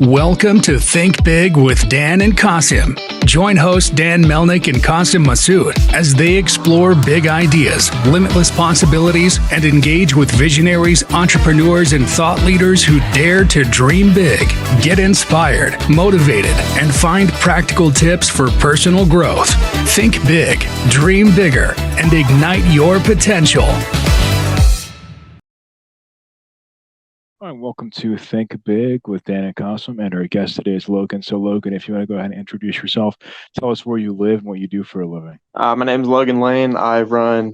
Welcome to Think Big with Dan and Qasim. Join hosts Dan Melnick and Qasim Masood as they explore big ideas, limitless possibilities, and engage with visionaries, entrepreneurs, and thought leaders who dare to dream big, get inspired, motivated, and find practical tips for personal growth. Think big, dream bigger, and ignite your potential. Hi, welcome to Think Big with Dan and Qasim, and our guest today is Logan. So Logan, if you want to go ahead and introduce yourself, tell us where you live and what you do for a living. My name is Logan Layne. I run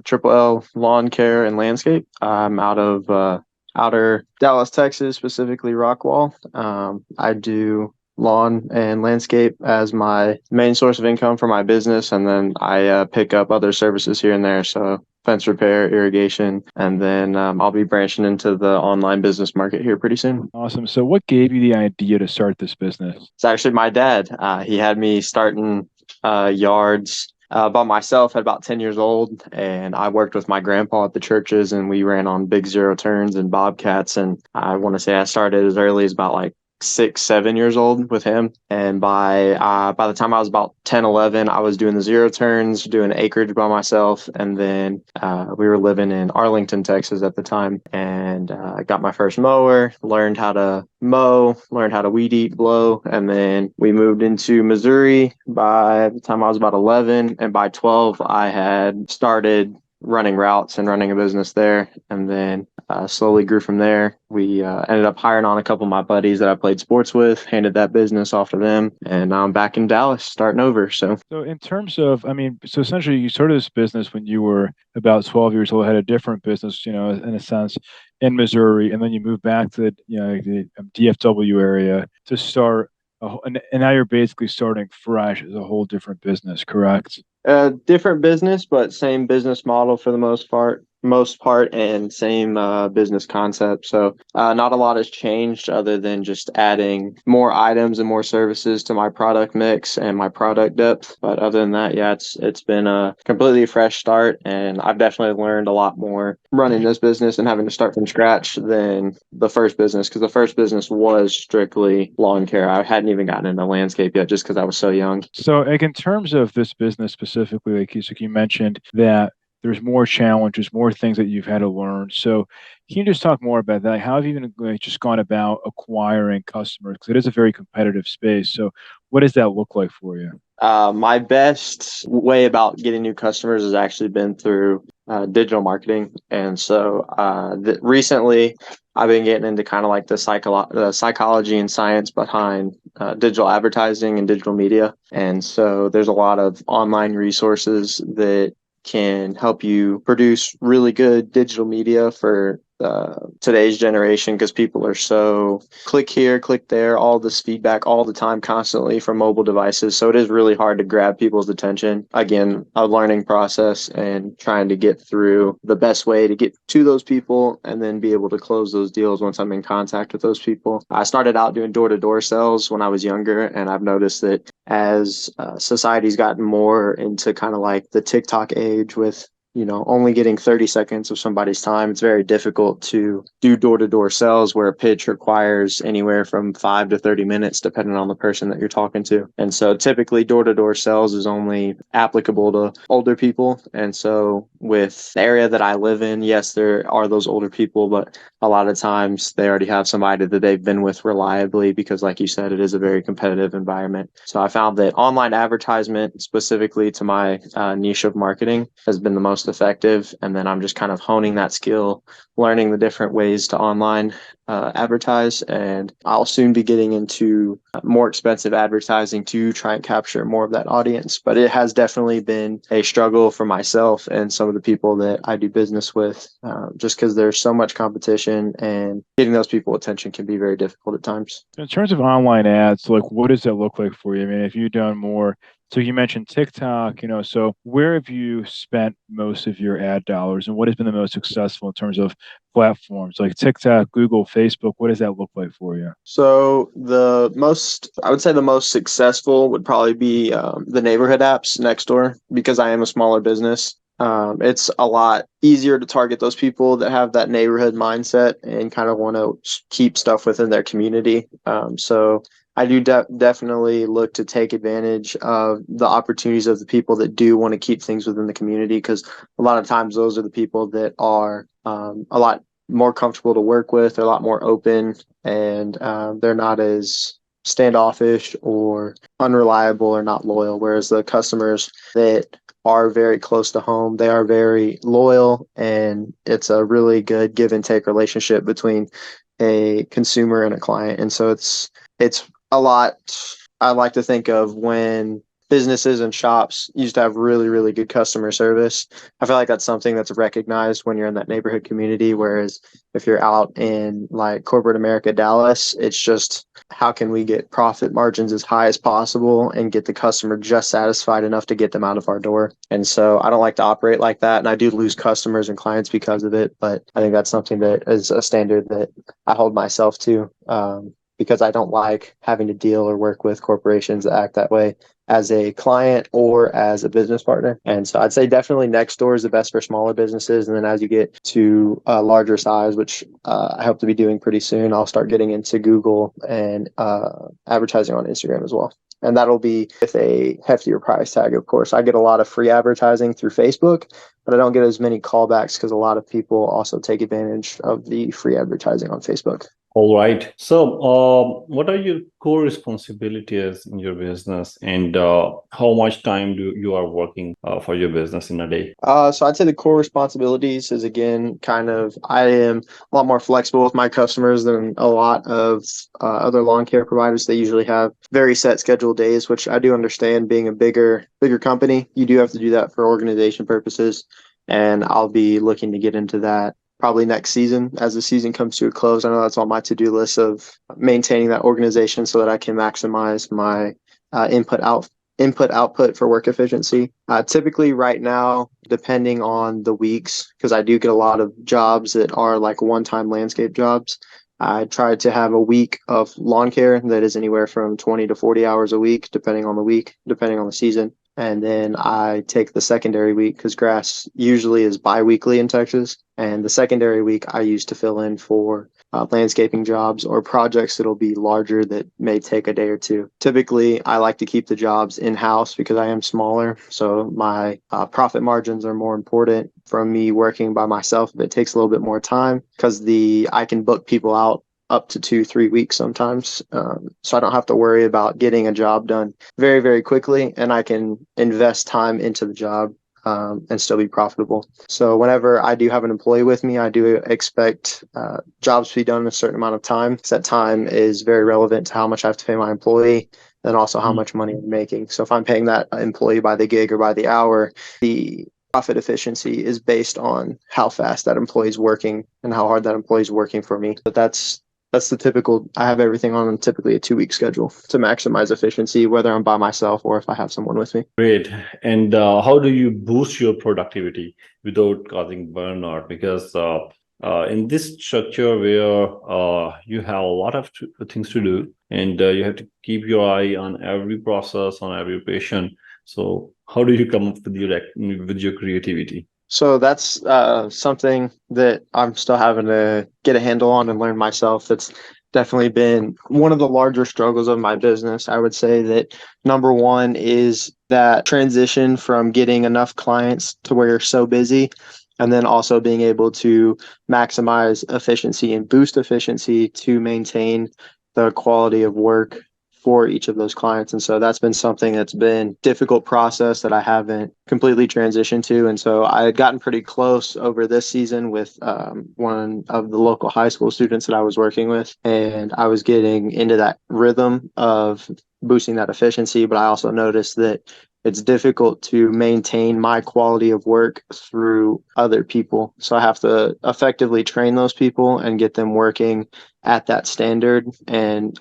Triple L Lawn Care and Landscape. I'm out of outer Dallas, Texas, specifically Rockwall. I do lawn and landscape as my main source of income for my business, and then I pick up other services here and there. So fence repair, irrigation, and then I'll be branching into the online business market here pretty soon. Awesome. So what gave you the idea to start this business? It's actually my dad. He had me starting yards by myself at about 10 years old, and I worked with my grandpa at the churches, and we ran on big zero turns and bobcats, and I want to say I started as early as about 6-7 years old with him, and by the time I was about 10-11, I was doing the zero turns, doing acreage by myself, and then we were living in Arlington, Texas at the time, and I got my first mower, learned how to mow, learned how to weed eat, blow, and then we moved into Missouri by the time I was about 11, and by 12 I had started running routes and running a business there, and then slowly grew from there. We ended up hiring on a couple of my buddies that I played sports with, handed that business off to them, and now I'm back in Dallas starting over. So in terms of, so essentially you started this business when you were about 12 years old, had a different business, in a sense, in Missouri, and then you moved back to the DFW area to start, and now you're basically starting fresh as a whole different business, correct? Different business, but same business model for the most part, and same business concept. So not a lot has changed other than just adding more items and more services to my product mix and my product depth. But other than that, yeah, it's been a completely fresh start, and I've definitely learned a lot more running this business and having to start from scratch than the first business, because the first business was strictly lawn care. I hadn't even gotten into landscape yet just because I was so young. So in terms of this business specifically, like you mentioned that there's more challenges, more things that you've had to learn. So can you just talk more about that? How have you just gone about acquiring customers? Because it is a very competitive space. So what does that look like for you? My best way about getting new customers has actually been through digital marketing. And so recently I've been getting into kind of like the psychology and science behind digital advertising and digital media. And so there's a lot of online resources that can help you produce really good digital media for today's generation, because people are so click here, click there, all this feedback all the time, constantly from mobile devices. So it is really hard to grab people's attention. Again, a learning process and trying to get through the best way to get to those people and then be able to close those deals once I'm in contact with those people. I started out doing door-to-door sales when I was younger, and I've noticed that as society's gotten more into kind of like the TikTok age with only getting 30 seconds of somebody's time, it's very difficult to do door-to-door sales where a pitch requires anywhere from 5 to 30 minutes, depending on the person that you're talking to. And so typically door-to-door sales is only applicable to older people. And so with the area that I live in, yes, there are those older people, but a lot of times they already have somebody that they've been with reliably, because like you said, it is a very competitive environment. So I found that online advertisement, specifically to my niche of marketing, has been the most effective. And then I'm just kind of honing that skill, learning the different ways to online advertise. And I'll soon be getting into more expensive advertising to try and capture more of that audience. But it has definitely been a struggle for myself and some of the people that I do business with, just because there's so much competition, and getting those people attention can be very difficult at times. In terms of online ads, what does that look like for you? I mean, have you done more? So you mentioned TikTok, so where have you spent most of your ad dollars, and what has been the most successful in terms of platforms like TikTok, Google, Facebook? What does that look like for you? So I would say the most successful would probably be the neighborhood apps next door, because I am a smaller business. It's a lot easier to target those people that have that neighborhood mindset and kind of want to keep stuff within their community. So I do definitely look to take advantage of the opportunities of the people that do want to keep things within the community, because a lot of times those are the people that are a lot more comfortable to work with. They're a lot more open, and they're not as standoffish or unreliable or not loyal. Whereas the customers that are very close to home, they are very loyal, and it's a really good give and take relationship between a consumer and a client. And so it's a lot. I like to think of when businesses and shops used to have really, really good customer service. I feel like that's something that's recognized when you're in that neighborhood community. Whereas if you're out in like corporate America, Dallas, it's just how can we get profit margins as high as possible and get the customer just satisfied enough to get them out of our door. And so I don't like to operate like that. And I do lose customers and clients because of it. But I think that's something that is a standard that I hold myself to. Because I don't like having to deal or work with corporations that act that way as a client or as a business partner. And so I'd say definitely Nextdoor is the best for smaller businesses. And then as you get to a larger size, which I hope to be doing pretty soon, I'll start getting into Google and advertising on Instagram as well. And that'll be with a heftier price tag, of course. I get a lot of free advertising through Facebook, but I don't get as many callbacks because a lot of people also take advantage of the free advertising on Facebook. All right. So, what are your core responsibilities in your business, and how much time do you are working for your business in a day? So I'd say the core responsibilities is, again, kind of, I am a lot more flexible with my customers than a lot of other lawn care providers. They usually have very set scheduled days, which I do understand. Being a bigger company, you do have to do that for organization purposes, and I'll be looking to get into that probably next season as the season comes to a close. I know that's on my to-do list of maintaining that organization so that I can maximize my input output for work efficiency. Typically right now, depending on the weeks, because I do get a lot of jobs that are like one-time landscape jobs, I try to have a week of lawn care that is anywhere from 20 to 40 hours a week, depending on the week, depending on the season. And then I take the secondary week because grass usually is bi-weekly in Texas. And the secondary week I use to fill in for landscaping jobs or projects that'll be larger that may take a day or two. Typically, I like to keep the jobs in-house because I am smaller. So my profit margins are more important from me working by myself. If it takes a little bit more time because I can book people out up to 2-3 weeks sometimes. So I don't have to worry about getting a job done very, very quickly, and I can invest time into the job and still be profitable. So whenever I do have an employee with me, I do expect jobs to be done in a certain amount of time, because that time is very relevant to how much I have to pay my employee and also how much money I'm making. So if I'm paying that employee by the gig or by the hour, the profit efficiency is based on how fast that employee is working and how hard that employee is working for me. But that's the typical. I have everything on typically a 2-week schedule to maximize efficiency, whether I'm by myself or if I have someone with me. Great. And how do you boost your productivity without causing burnout? Because in this structure where you have a lot of things to do, and you have to keep your eye on every process, on every patient. So how do you come up with your creativity? So that's something that I'm still having to get a handle on and learn myself. That's definitely been one of the larger struggles of my business. I would say that number one is that transition from getting enough clients to where you're so busy, and then also being able to maximize efficiency and boost efficiency to maintain the quality of work for each of those clients. And so that's been something that's been difficult process that I haven't completely transitioned to. And so I had gotten pretty close over this season with one of the local high school students that I was working with. And I was getting into that rhythm of boosting that efficiency. But I also noticed that it's difficult to maintain my quality of work through other people. So I have to effectively train those people and get them working at that standard and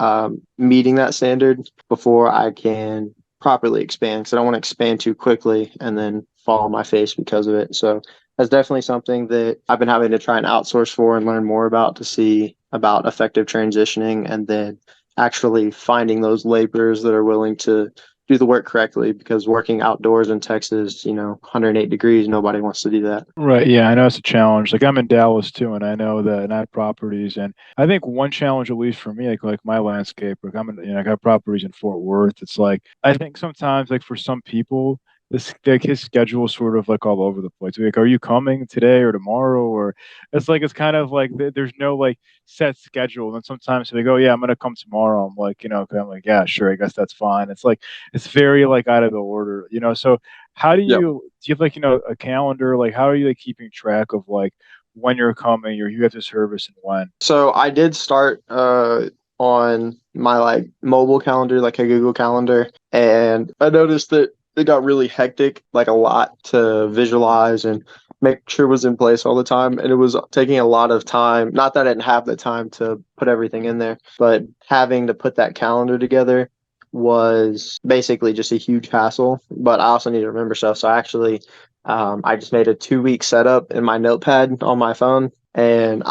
meeting that standard before I can properly expand, because I don't want to expand too quickly and then fall on my face because of it. So that's definitely something that I've been having to try and outsource for and learn more about, to see about effective transitioning and then actually finding those laborers that are willing to do the work correctly, because working outdoors in Texas, 108 degrees, nobody wants to do that. Right. Yeah, I know it's a challenge. Like I'm in Dallas too, and I know that, and I have properties, and I think one challenge, at least for me, like my landscape, like I got properties in Fort Worth. It's like I think sometimes, like for some people, this like his schedule is sort of like all over the place. Like, are you coming today or tomorrow? Or it's kind of like there's no like set schedule. And then sometimes they go, yeah, I'm gonna come tomorrow. I'm like, okay, I'm like, yeah, sure, I guess that's fine. It's like it's very like out of the order. So how Yep. do you have like, a calendar? Like, how are you like keeping track of like when you're coming or you have to service and when? So I did start on my like mobile calendar, like a Google Calendar, and I noticed that it got really hectic, like a lot to visualize and make sure it was in place all the time. And it was taking a lot of time. Not that I didn't have the time to put everything in there, but having to put that calendar together was basically just a huge hassle. But I also need to remember stuff. So I just made a 2 week setup in my notepad on my phone. And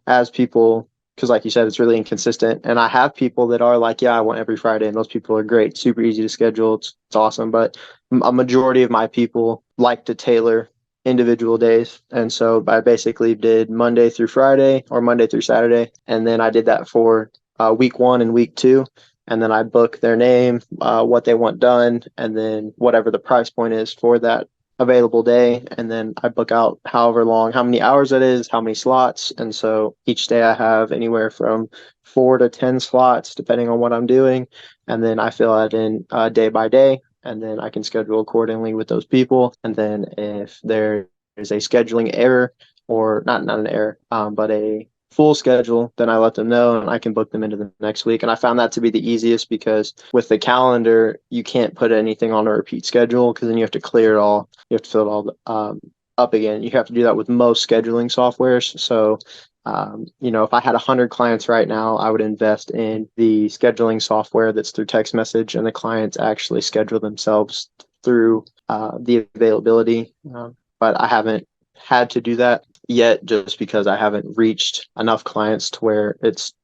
as people, because like you said, it's really inconsistent. And I have people that are like, yeah, I want every Friday. And those people are great, super easy to schedule. It's awesome. But a majority of my people like to tailor individual days. And so I basically did Monday through Friday or Monday through Saturday. And then I did that for week 1 and week 2. And then I book their name, what they want done, and then whatever the price point is for that available day. And then I book out however long, how many hours it is, how many slots. And so each day I have anywhere from 4 to 10 slots, depending on what I'm doing. And then I fill that in day by day. And then I can schedule accordingly with those people. And then if there is a scheduling error, or not an error, but a full schedule, then I let them know and I can book them into the next week. And I found that to be the easiest, because with the calendar, you can't put anything on a repeat schedule, because then you have to clear it all. You have to fill it all up again. You have to do that with most scheduling softwares. So, if I had 100 clients right now, I would invest in the scheduling software that's through text message, and the clients actually schedule themselves through the availability. But I haven't had to do that yet, just because I haven't reached enough clients to where it's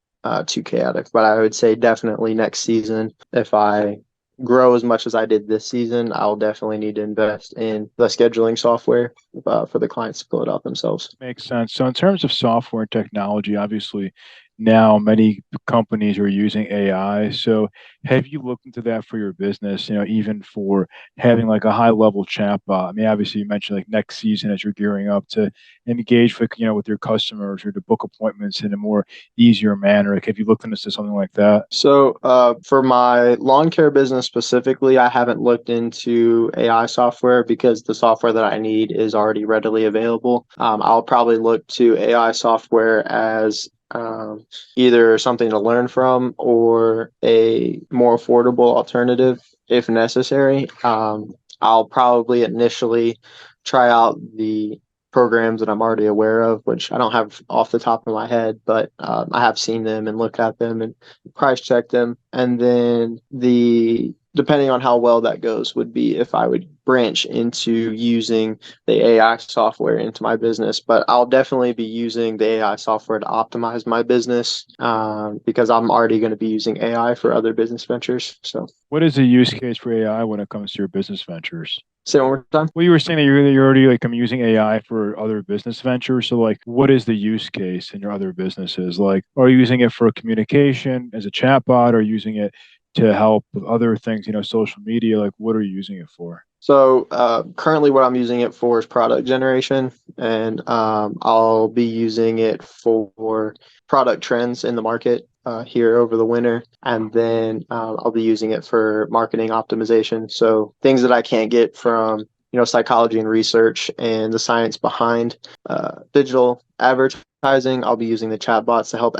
too chaotic. But I would say definitely next season, if I grow as much as I did this season, I'll definitely need to invest in the scheduling software for the clients to fill it out themselves. Makes sense. So in terms of software and technology, obviously now many companies are using AI. So have you looked into that for your business, even for having like a high level chatbot? I mean, obviously you mentioned like next season as you're gearing up to engage with your customers or to book appointments in a more easier manner. Like, have you looked into something like that? So for my lawn care business specifically, I haven't looked into AI software, because the software that I need is already readily available. I'll probably look to AI software as either something to learn from or a more affordable alternative if necessary. I'll probably initially try out the programs that I'm already aware of, which I don't have off the top of my head, but I have seen them and looked at them and price checked them. And then depending on how well that goes would be if I would branch into using the AI software into my business. But I'll definitely be using the AI software to optimize my business, because I'm already going to be using AI for other business ventures. So What is the use case for AI when it comes to your business ventures? say it one more time. Well, you were saying that you're already like I'm using AI for other business ventures. So like, what is the use case in your other businesses? Like, are you using it for communication as a chatbot, or using it to help with other things, social media? Like, what are you using it for? So currently what I'm using it for is product generation, and I'll be using it for product trends in the market here over the winter. And then I'll be using it for marketing optimization. So things that I can't get from, psychology and research and the science behind digital advertising, I'll be using the chatbots to help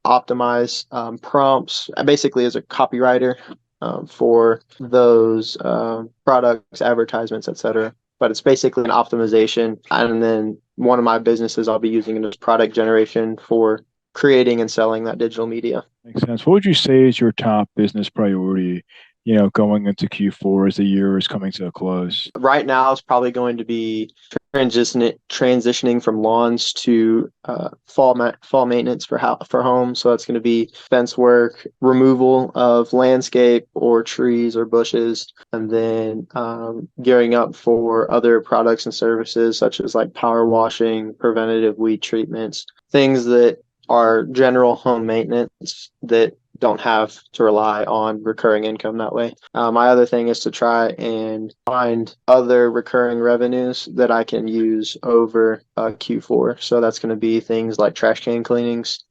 optimize prompts, basically as a copywriter for those products, advertisements, etc. But it's basically an optimization. And then one of my businesses I'll be using it as product generation for creating and selling that digital media. Makes sense. What would you say is your top business priority, going into Q4 as the year is coming to a close? Right now, it's probably going to be transitioning from lawns to fall maintenance for home. So that's going to be fence work, removal of landscape or trees or bushes, and then gearing up for other products and services such as like power washing, preventative weed treatments, things that are general home maintenance that don't have to rely on recurring income that way. My other thing is to try and find other recurring revenues that I can use over Q4. So that's going to be things like trash can cleanings.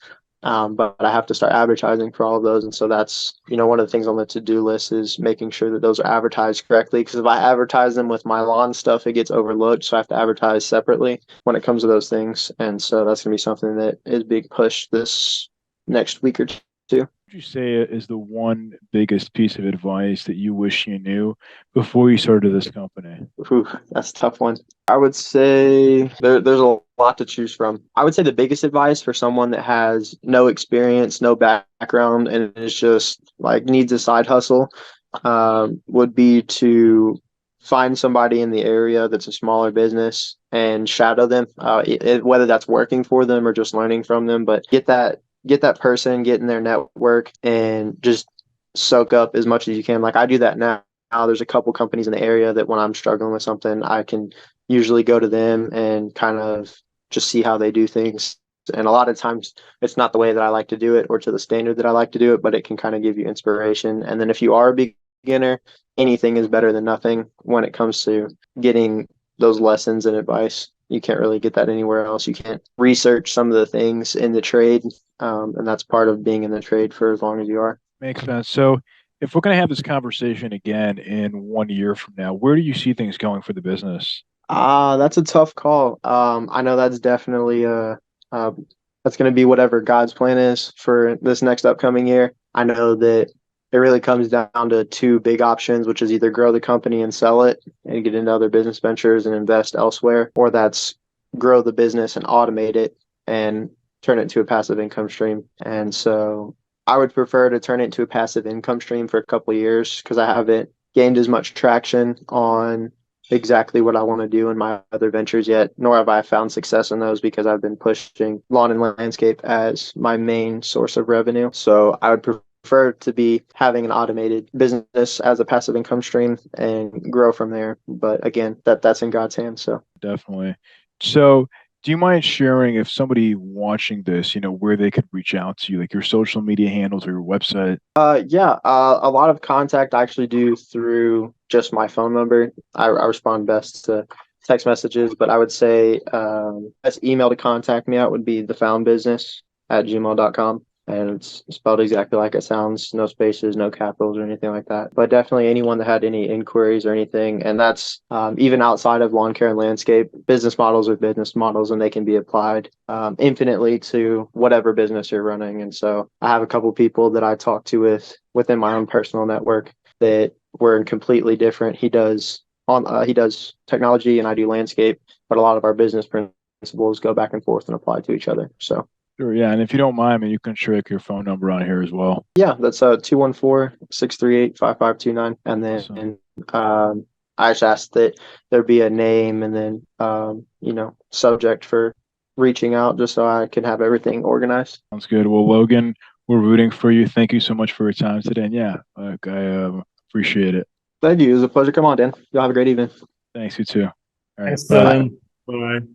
But I have to start advertising for all of those. And so that's, one of the things on the to-do list is making sure that those are advertised correctly. Because if I advertise them with my lawn stuff, it gets overlooked. So I have to advertise separately when it comes to those things. And so that's going to be something that is a big push this next week or two. Would you say is the one biggest piece of advice that you wish you knew before you started this company? Ooh, that's a tough one. I would say there's a lot to choose from. I would say the biggest advice for someone that has no experience, no background, and is just like needs a side hustle would be to find somebody in the area that's a smaller business and shadow them, whether that's working for them or just learning from them. But get that person, get in their network, and just soak up as much as you can. Like I do that now. There's a couple companies in the area that when I'm struggling with something, I can usually go to them and kind of just see how they do things. And a lot of times it's not the way that I like to do it or to the standard that I like to do it, but it can kind of give you inspiration. And then if you are a beginner, anything is better than nothing when it comes to getting those lessons and advice. You can't really get that anywhere else. You can't research some of the things in the trade. And that's part of being in the trade for as long as you are. Makes sense. So if we're going to have this conversation again in 1 year from now, where do you see things going for the business? That's a tough call. I know that's definitely that's going to be whatever God's plan is for this next upcoming year. I know that it really comes down to two big options, which is either grow the company and sell it and get into other business ventures and invest elsewhere, or that's grow the business and automate it and turn it into a passive income stream. And so I would prefer to turn it into a passive income stream for a couple of years because I haven't gained as much traction on exactly what I want to do in my other ventures yet, nor have I found success in those because I've been pushing lawn and landscape as my main source of revenue. So I would prefer to be having an automated business as a passive income stream and grow from there. But again, that's in God's hands. So Definitely. So do you mind sharing if somebody watching this, where they could reach out to you, like your social media handles or your website? A lot of contact I actually do through just my phone number. I respond best to text messages, but I would say best email to contact me at would be thefoundbusiness@gmail.com. And it's spelled exactly like it sounds, no spaces, no capitals or anything like that. But definitely anyone that had any inquiries or anything, and that's even outside of lawn care and landscape, business models are business models and they can be applied infinitely to whatever business you're running. And so I have a couple people that I talk to within my own personal network that we're completely different. He does technology and I do landscape, but a lot of our business principles go back and forth and apply to each other. So Sure, yeah. And if you don't mind, man, you can share your phone number on here as well. yeah, that's 214-638-5529. And then Awesome. I just asked that there be a name and then subject for reaching out just so I can have everything organized. Sounds good. Well, Logan, we're rooting for you. Thank you so much for your time today. And yeah, I appreciate it. Thank you. It was a pleasure. Come on, Dan. Y'all have a great evening. Thanks, you too. All right. Thanks, Bye. Dylan. Bye.